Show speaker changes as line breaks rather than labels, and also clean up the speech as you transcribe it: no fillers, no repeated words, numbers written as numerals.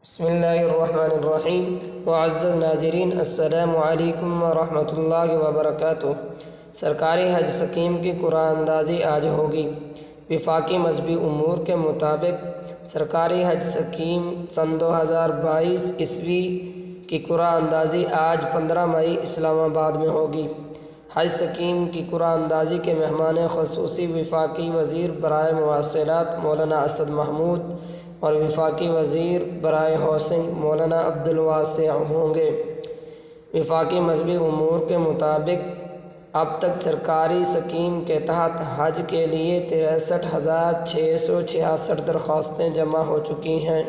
بسم اللہ الرحمن الرحیم معزز ناظرین، السلام علیکم ورحمۃ اللہ وبرکاتہ۔ سرکاری حج سکیم کی قرآن اندازی آج ہوگی۔ وفاقی مذہبی امور کے مطابق سرکاری حج سکیم سن 2022 عیسوی کی قرآن اندازی آج 15 مئی اسلام آباد میں ہوگی۔ حج سکیم کی قرآن اندازی کے مہمان خصوصی وفاقی وزیر برائے مواصلات مولانا اسد محمود اور وفاقی وزیر برائے ہاؤسنگ مولانا عبدالواسع ہوں گے۔ وفاقی مذہبی امور کے مطابق اب تک سرکاری سکیم کے تحت حج کے لیے 63,666 درخواستیں جمع ہو چکی ہیں۔